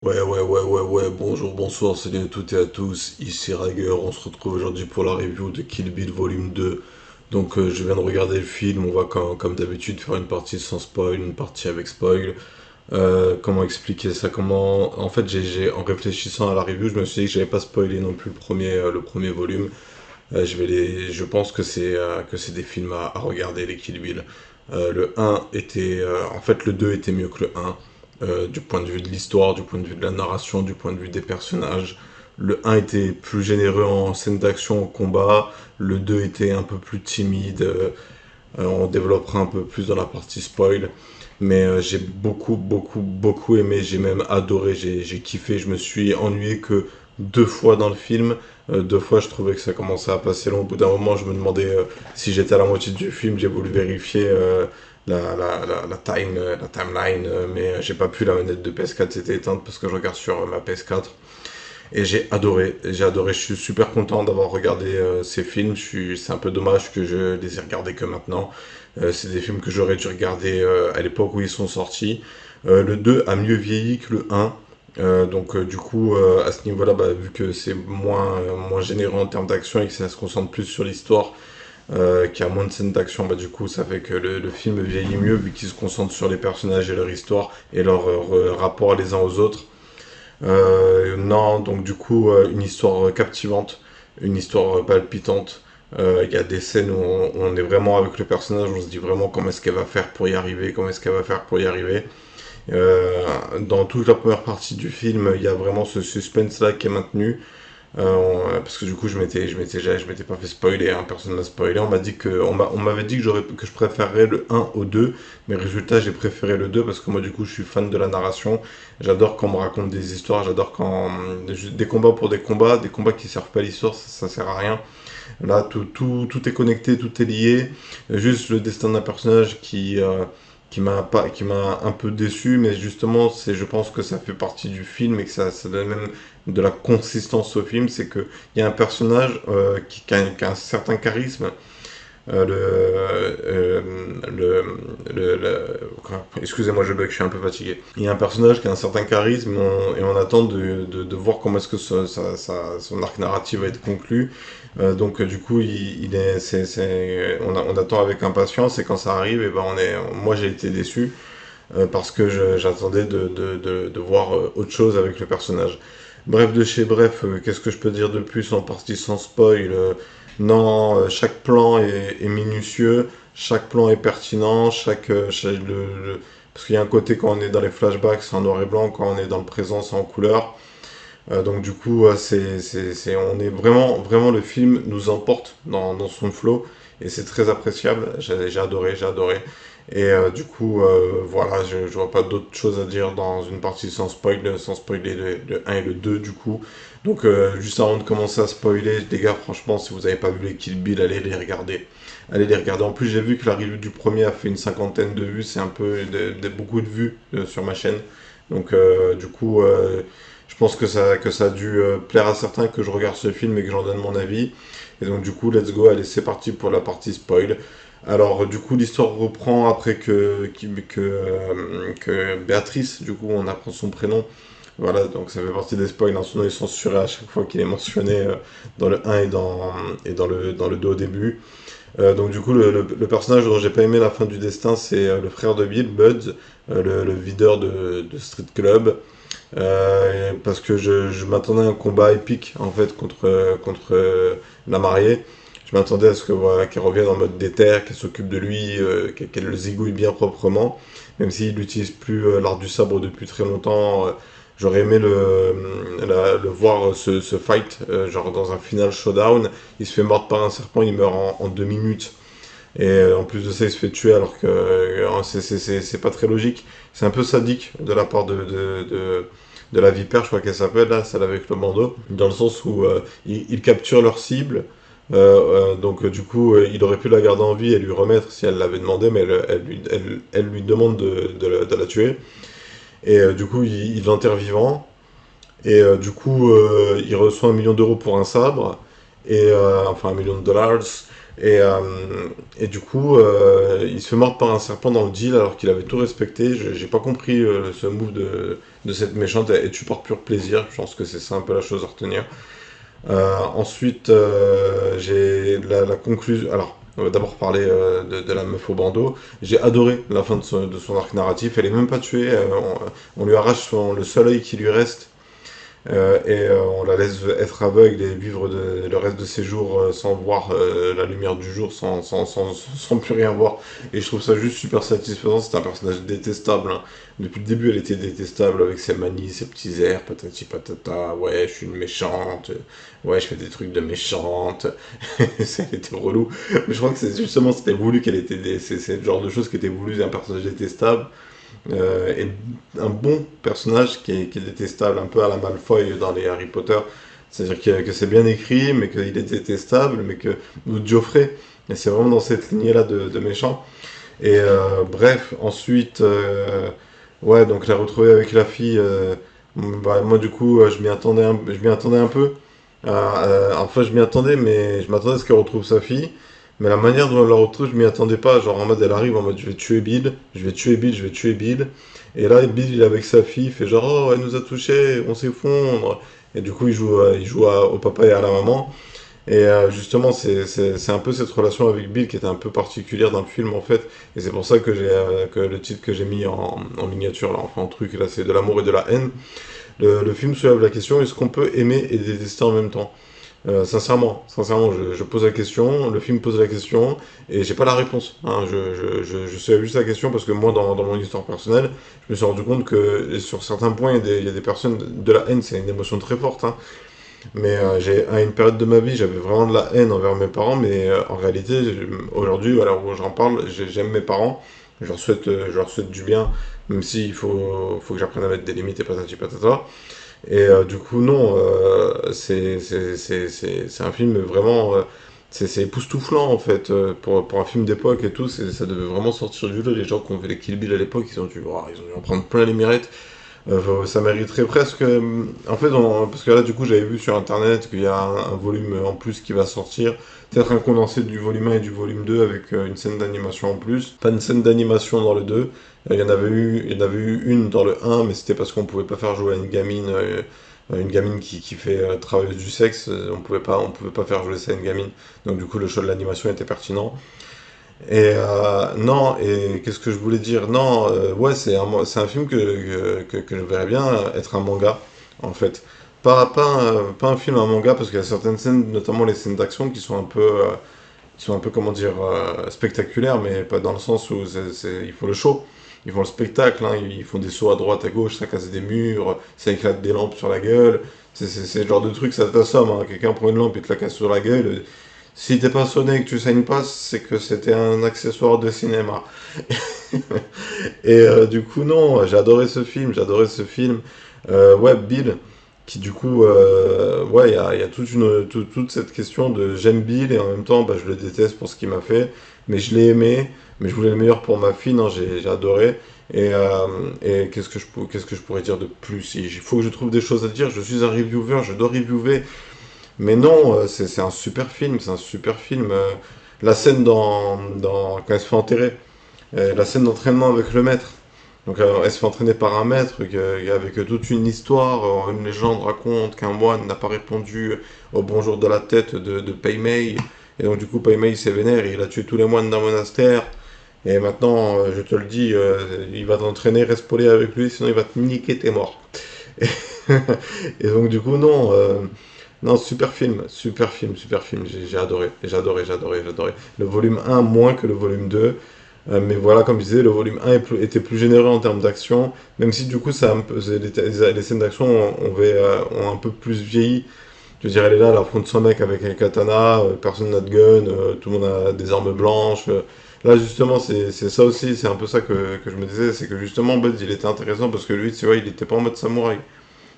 Ouais, bonjour, bonsoir, salut à toutes et à tous, ici Rager, on se retrouve aujourd'hui pour la review de Kill Bill Volume 2. Donc je viens de regarder le film, on va comme d'habitude faire une partie sans spoil, une partie avec spoil. Comment expliquer ça, comment... En fait en réfléchissant à la review, je me suis dit que j'avais pas spoilé non plus le premier volume. Je pense que c'est des films à regarder, les Kill Bill. Le un était, en fait, le 2 était mieux que le un, du point de vue de l'histoire, du point de vue de la narration, du point de vue des personnages. Le un était plus généreux en scène d'action, au combat. Le 2 était un peu plus timide. On développera un peu plus dans la partie spoil. Mais j'ai beaucoup aimé. J'ai même adoré. J'ai kiffé. Je me suis ennuyé que deux fois dans le film. Deux fois, je trouvais que ça commençait à passer long. Au bout d'un moment, je me demandais si j'étais à la moitié du film. J'ai voulu vérifier la timeline, mais j'ai pas pu. La manette de PS4 s'était éteinte parce que je regarde sur ma PS4. Et j'ai adoré, je suis super content d'avoir regardé ces films. C'est un peu dommage que je les ai regardés que maintenant. C'est des films que j'aurais dû regarder à l'époque où ils sont sortis. Le 2 a mieux vieilli que le 1. Du coup, à ce niveau-là, bah, vu que c'est moins généreux en termes d'action et que ça se concentre plus sur l'histoire, qu'il y a moins de scènes d'action, bah, du coup, ça fait que le film vieillit mieux vu qu'il se concentre sur les personnages et leur histoire et leur rapport les uns aux autres. Non, donc du coup, une histoire captivante, une histoire palpitante. Il y a des scènes où on est vraiment avec le personnage, on se dit vraiment comment est-ce qu'elle va faire pour y arriver, comment est-ce qu'elle va faire pour y arriver. Dans toute la première partie du film, il y a vraiment ce suspense-là qui est maintenu. Parce que du coup, je m'étais pas fait spoiler, hein, personne m'a spoilé. On m'avait dit que je préférerais le un au 2, mais résultat, j'ai préféré le 2 parce que moi, du coup, je suis fan de la narration. J'adore quand on me raconte des histoires, j'adore quand des combats pour des combats qui servent pas à l'histoire, ça sert à rien. Là, tout est connecté, tout est lié. Juste le destin d'un personnage qui m'a un peu déçu, mais justement, je pense que ça fait partie du film et que ça donne même de la consistance au film. C'est que il y a un personnage qui a un certain charisme. Excusez-moi, je bug, je suis un peu fatigué. Il y a un personnage qui a un certain charisme et on attend de voir comment est-ce que son arc narratif va être conclu. Du coup, il est, on attend avec impatience et quand ça arrive, et ben moi j'ai été déçu parce que j'attendais de voir autre chose avec le personnage. Bref de chez bref, qu'est-ce que je peux dire de plus en partie sans spoil. Non, chaque plan est minutieux, chaque plan est pertinent, parce qu'il y a un côté quand on est dans les flashbacks, c'est en noir et blanc, quand on est dans le présent, c'est en couleur. Du coup, on est vraiment, le film nous emporte dans son flow et c'est très appréciable. J'ai adoré. Et voilà, je vois pas d'autre chose à dire dans une partie sans spoiler le un et le 2 du coup. Juste avant de commencer à spoiler, les gars, franchement, si vous avez pas vu les Kill Bill, allez les regarder. Allez les regarder. En plus, j'ai vu que la review du premier a fait une cinquantaine de vues, c'est un peu beaucoup de vues sur ma chaîne. Je pense que ça a dû plaire à certains que je regarde ce film et que j'en donne mon avis. Et donc du coup, let's go, allez, c'est parti pour la partie spoil. Alors du coup, l'histoire reprend après que Béatrice, du coup, on apprend son prénom. Voilà, donc ça fait partie des spoils. Hein. Son nom est censuré à chaque fois qu'il est mentionné dans le un et dans le 2 au début. Du coup, le personnage dont j'ai pas aimé la fin du destin, c'est le frère de Bill, Buds, le videur de Street Club. Parce que je m'attendais à un combat épique en fait contre la mariée. Je m'attendais à ce que voilà, qu'elle revienne en mode déter, qu'elle s'occupe de lui, qu'elle le zigouille bien proprement. Même s'il n'utilise plus l'art du sabre depuis très longtemps, j'aurais aimé le voir se fight, genre dans un final showdown. Il se fait mordre par un serpent, il meurt en 2 minutes. Et en plus de ça, il se fait tuer alors que c'est pas très logique. C'est un peu sadique de la part de la vipère, je crois qu'elle s'appelle, là, celle avec le bandeau. Dans le sens où ils capturent leur cible. Il aurait pu la garder en vie et lui remettre si elle l'avait demandé, mais elle lui demande de la tuer. Et il l'enterre vivant. Et il reçoit 1 million d'euros pour un sabre. Enfin, 1 million de dollars. Et, euh, et du coup, il se fait mordre par un serpent dans le deal alors qu'il avait tout respecté. J'ai pas compris ce move de cette méchante. Elle tue par pur plaisir. Je pense que c'est ça un peu la chose à retenir. Ensuite, j'ai la conclusion. Alors, on va d'abord parler de la meuf au bandeau. J'ai adoré la fin de son arc narratif. Elle est même pas tuée. On lui arrache le seul œil qui lui reste. On la laisse être aveugle et vivre le reste de ses jours sans voir la lumière du jour, sans plus rien voir. Et je trouve ça juste super satisfaisant. C'est un personnage détestable, hein. Depuis le début, elle était détestable avec ses manies, ses petits airs, patati patata. Ouais, je suis une méchante. Ouais, je fais des trucs de méchante. Elle était relou. Mais je crois que c'est justement, c'était voulu qu'elle était. C'est le genre de choses qui était voulu, un personnage détestable. Et un bon personnage qui est détestable, un peu à la Malfoy dans les Harry Potter. C'est-à-dire que c'est bien écrit, mais qu'il est détestable, mais que. Ou Geoffrey. Et c'est vraiment dans cette lignée-là de méchants. Et bref, ensuite. Ouais, donc la retrouver avec la fille. Bah, moi, du coup, je m'y attendais un peu. Enfin, je m'y attendais, mais je m'attendais à ce qu'elle retrouve sa fille. Mais la manière dont elle la retrouve, je m'y attendais pas. Genre en mode, elle arrive en mode, je vais tuer Bill, je vais tuer Bill, je vais tuer Bill. Et là, Bill, il est avec sa fille, il fait genre, oh, elle nous a touchés, on s'effondre. Et du coup, au papa et à la maman. Et justement, c'est un peu cette relation avec Bill qui était un peu particulière dans le film en fait. Et c'est pour ça que le titre que j'ai mis en miniature, là, enfin en truc, là, c'est de l'amour et de la haine. Le film soulève la question, est-ce qu'on peut aimer et détester en même temps? Sincèrement, je pose la question, le film pose la question, et j'ai pas la réponse, hein. Je sais juste la question parce que moi, dans mon histoire personnelle, je me suis rendu compte que sur certains points, il y a des personnes, de la haine, c'est une émotion très forte, hein. Mais à une période de ma vie, j'avais vraiment de la haine envers mes parents, mais en réalité, aujourd'hui, à l'heure où j'en parle, j'aime mes parents, je leur souhaite du bien, même s'il faut que j'apprenne à mettre des limites et patati patata. Et du coup, non, c'est un film vraiment. C'est époustouflant en fait, pour un film d'époque et tout, ça devait vraiment sortir du lot. Les gens qui ont fait les Kill Bill à l'époque, ils ont dû en prendre plein les mirettes. Ça mériterait presque. En fait, parce que là, du coup, j'avais vu sur internet qu'il y a un volume en plus qui va sortir. Peut-être un condensé du volume 1 et du volume 2 avec une scène d'animation en plus. Pas une scène d'animation dans le 2. Il y en avait eu une dans le 1, mais c'était parce qu'on pouvait pas faire jouer à une gamine qui fait travailleuse du sexe. On pouvait pas faire jouer ça à une gamine. Donc, du coup, le choix de l'animation était pertinent. Et non, et qu'est-ce que je voulais dire? Non, ouais, c'est un film que je verrais bien être un manga, en fait. Pas un film, un manga, parce qu'il y a certaines scènes, notamment les scènes d'action, qui sont un peu, comment dire, spectaculaires, mais pas dans le sens où ils font le show, ils font le spectacle, hein, ils font des sauts à droite, à gauche, ça casse des murs, ça éclate des lampes sur la gueule. C'est le genre de truc, ça t'assomme, hein. Quelqu'un prend une lampe et te la casse sur la gueule. Si t'es pas sonné et que tu saignes pas, c'est que c'était un accessoire de cinéma. Et du coup, non, j'ai adoré ce film. Ouais, Bill, qui du coup, ouais, il y a toute cette question de j'aime Bill et en même temps, bah, je le déteste pour ce qu'il m'a fait, mais je l'ai aimé, mais je voulais le meilleur pour ma fille, non, j'ai adoré. Et qu'est-ce que je pourrais dire de plus? Il faut que je trouve des choses à dire, je suis un reviewer, je dois reviewer, mais non, c'est un super film, c'est un super film. La scène quand elle se fait enterrer, la scène d'entraînement avec le maître. Donc elle se fait entraîner par un maître avec toute une histoire. Une légende raconte qu'un moine n'a pas répondu au bonjour de la tête de Pai Mei. Et donc du coup Pai Mei s'est vénère, il a tué tous les moines d'un monastère. Et maintenant, je te le dis, il va t'entraîner, reste poli avec lui, sinon il va te niquer, t'es mort. Et, et donc du coup non. Non, super film, super film, super film. J'ai adoré, j'adoré. Le volume 1 moins que le volume 2. Mais voilà, comme je disais, le volume 1 était plus généreux en termes d'action. Même si du coup, les scènes d'action ont un peu plus vieilli. Je veux dire, elle est là, elle affronte son mec avec un katana, personne n'a de gun, tout le monde a des armes blanches. Là, justement, c'est ça aussi, c'est un peu ça que je me disais, c'est que justement, Bud, il était intéressant parce que lui, tu vois, il était pas en mode samouraï.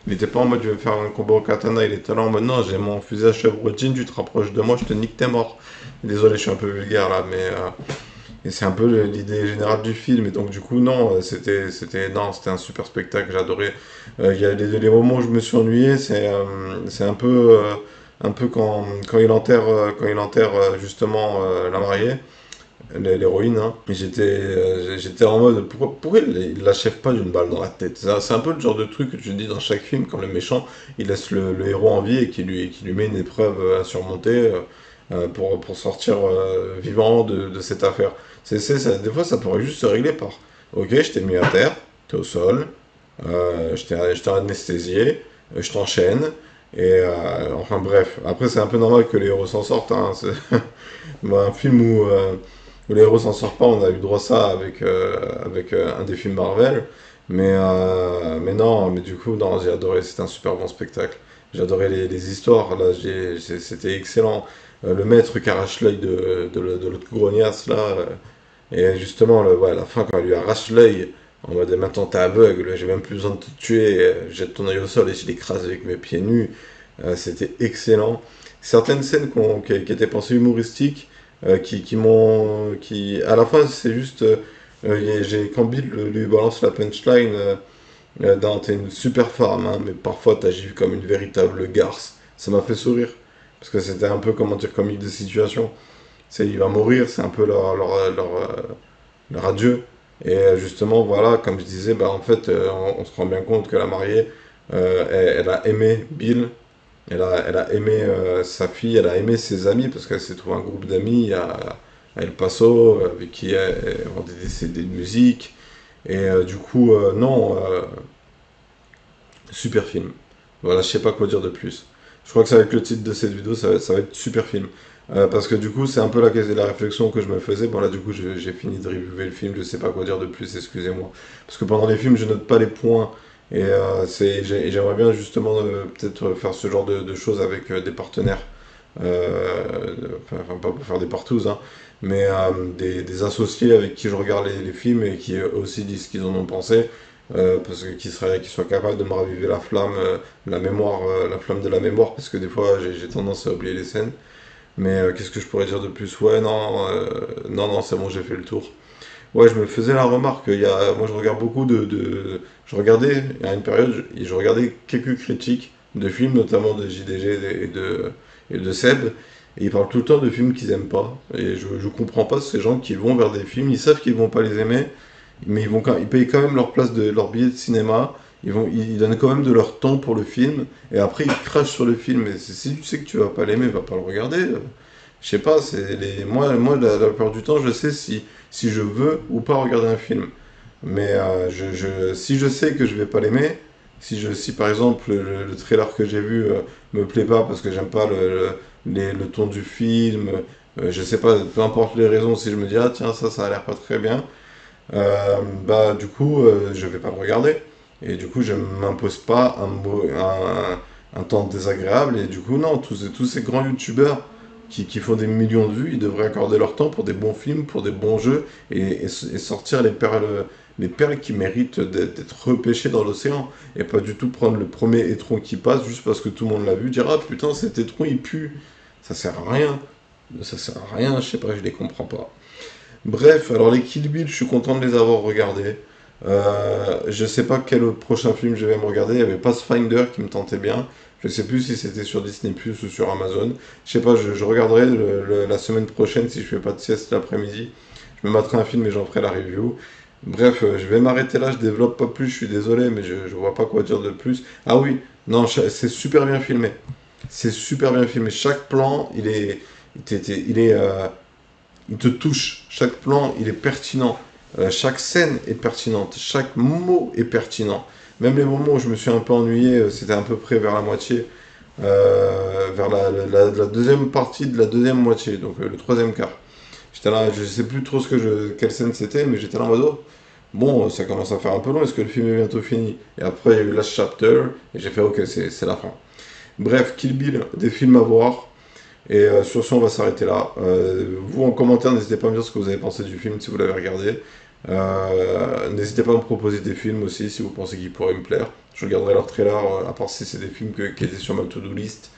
Il était pas en mode je vais faire un combat au katana, il était là en mode non, j'ai mon fusil à chevrotine, tu te rapproches de moi, je te nique, t'es mort. Désolé, je suis un peu vulgaire là, mais et c'est un peu l'idée générale du film. Et donc du coup, non, non, c'était un super spectacle, j'ai adoré. Il y a les moments où je me suis ennuyé, c'est un peu un peu quand il enterre justement la mariée, l'héroïne, hein. J'étais en mode, pourquoi il l'achève pas d'une balle dans la tête? C'est un peu le genre de truc que tu dis dans chaque film, quand le méchant, il laisse le héros en vie et qui lui met une épreuve à surmonter pour sortir vivant de cette affaire. Des fois, ça pourrait juste se régler par, ok, je t'ai mis à terre, t'es au sol, je t'ai anesthésié, je t'enchaîne, enfin bref. Après, c'est un peu normal que les héros s'en sortent, hein. Moi, un film où les héros s'en sortent pas, on a eu droit à ça avec un des films Marvel. Mais non, mais du coup, non, j'ai adoré, c'était un super bon spectacle. J'ai adoré les histoires, là, c'était excellent. Le maître qui arrache l'œil de l'autre grognasse, là. Et justement, ouais, à la fin, quand il lui arrache l'œil, en mode maintenant t'es aveugle, j'ai même plus besoin de te tuer, jette ton œil au sol et je l'écrase avec mes pieds nus. C'était excellent. Certaines scènes qui étaient pensées humoristiques, à la fin, c'est juste, quand Bill lui balance la punchline, t'es une super femme, hein, mais parfois t'agis comme une véritable garce. Ça m'a fait sourire. Parce que c'était un peu, comment dire, comique de situation. Il va mourir, c'est un peu leur adieu. Et justement, voilà, comme je disais, bah, en fait, on se rend bien compte que la mariée, elle a aimé Bill, elle a aimé sa fille, elle a aimé ses amis, parce qu'elle s'est trouvé un groupe d'amis à El Paso, avec qui elle vendait des CD de musique. Et du coup, non, super film. Voilà, je sais pas quoi dire de plus. Je crois que ça va être le titre de cette vidéo, ça va être super film. Parce que du coup, c'est un peu la réflexion que je me faisais. Bon, là, du coup, j'ai fini de reviewer le film, je sais pas quoi dire de plus, excusez-moi. Parce que pendant les films, je note pas les points. Et j'aimerais bien justement peut-être faire ce genre de choses avec des partenaires. Enfin, pas pour faire des partous, hein, mais des associés avec qui je regarde les films et qui eux aussi disent ce qu'ils en ont pensé. Parce que qu'ils soient capables de me raviver la flamme, la mémoire, la flamme de la mémoire, parce que des fois j'ai tendance à oublier les scènes. Mais qu'est-ce que je pourrais dire de plus? Ouais, non, non, c'est bon, j'ai fait le tour. Ouais, je me faisais la remarque, moi je regarde beaucoup je regardais, à une période, je regardais quelques critiques de films, notamment de JDG et de Seb, et ils parlent tout le temps de films qu'ils aiment pas. Et je comprends pas ces gens qui vont vers des films, ils savent qu'ils vont pas les aimer, mais ils payent quand même leur billet de cinéma, ils donnent quand même de leur temps pour le film, et après ils crachent sur le film. Et si tu sais que tu vas pas l'aimer, va pas le regarder. Je sais pas, moi la plupart du temps, je sais si je veux ou pas regarder un film. Mais si je sais que je vais pas l'aimer, si par exemple le trailer que j'ai vu me plaît pas parce que j'aime pas le ton du film, je sais pas, peu importe les raisons, si je me dis ah tiens ça a l'air pas très bien, bah du coup je vais pas le regarder. Et du coup je m'impose pas un temps désagréable. Et du coup non, tous ces grands youtubeurs qui font des millions de vues, ils devraient accorder leur temps pour des bons films, pour des bons jeux et sortir les perles qui méritent d'être repêchées dans l'océan. Et pas du tout prendre le premier étron qui passe juste parce que tout le monde l'a vu, dire ah putain cet étron il pue. Ça sert à rien. Ça sert à rien, je sais pas, je les comprends pas. Bref, alors les Kill Bill, je suis content de les avoir regardés. Je sais pas quel autre prochain film je vais me regarder. Il y avait Pathfinder qui me tentait bien. Je sais plus si c'était sur Disney Plus ou sur Amazon. Je sais pas, je regarderai la semaine prochaine si je fais pas de sieste l'après-midi. Je me mettrai un film et j'en ferai la review. Bref, je vais m'arrêter là, je développe pas plus, je suis désolé, mais je vois pas quoi dire de plus. Ah oui, non, c'est super bien filmé. C'est super bien filmé. Chaque plan, il te touche. Chaque plan, il est pertinent. Chaque scène est pertinente. Chaque mot est pertinent. Même les moments où je me suis un peu ennuyé, c'était à peu près vers la moitié, vers la deuxième partie de la deuxième moitié, donc le troisième quart. J'étais là, je sais plus trop quelle scène c'était, mais j'étais là en mode, oh, bon, ça commence à faire un peu long, est-ce que le film est bientôt fini? Et après, il y a eu Last Chapter, et j'ai fait, ok, c'est la fin. Bref, Kill Bill, des films à voir. Et sur ce, on va s'arrêter là. Vous, en commentaire, n'hésitez pas à me dire ce que vous avez pensé du film si vous l'avez regardé. N'hésitez pas à me proposer des films aussi si vous pensez qu'ils pourraient me plaire. Je regarderai leurs trailers, à part si c'est des films qui étaient sur ma to-do list.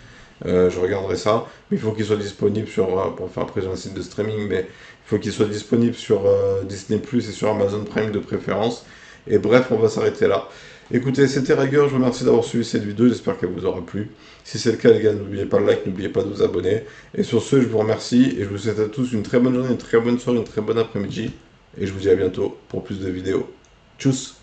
Je regarderai ça. Mais il faut qu'ils soient disponibles pour faire après j'ai un site de streaming, mais il faut qu'ils soient disponibles sur Disney Plus et sur Amazon Prime de préférence. Et bref, on va s'arrêter là. Écoutez, c'était Rager, je vous remercie d'avoir suivi cette vidéo, j'espère qu'elle vous aura plu. Si c'est le cas, les gars, n'oubliez pas le like, n'oubliez pas de vous abonner. Et sur ce, je vous remercie et je vous souhaite à tous une très bonne journée, une très bonne soirée, une très bonne après-midi. Et je vous dis à bientôt pour plus de vidéos. Tchuss!